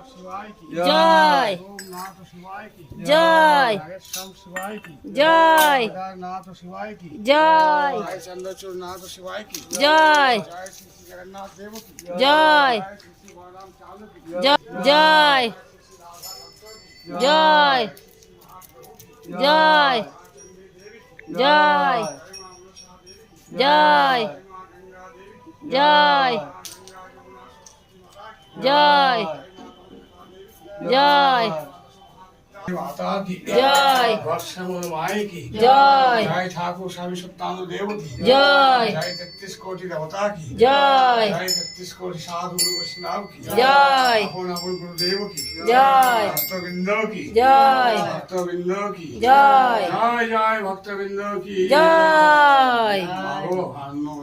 জয় জয় জয় জয় চন্দ্রচূড়নাথ শিবায় কি জয় জয় শ্রী শ্রী জগন্নাথ দেব কি জয় শ্রী শ্রী বলরাম চালু কি জয় জয় জয় জয় জয় জয় জয় জয় माता की जय वर्षमूल माई की जय जय ठाकुर स्वामी सत्तानु देव की जय जय 33 कोटि देवता की जय जय 33 कोटि साधु गुरु वैष्णव की जय अपन अपन गुरुदेव की जय भक्तवृंदों की जय भक्तवृंदों की जय जय जय भक्तवृंदों की जय आओ अन्नो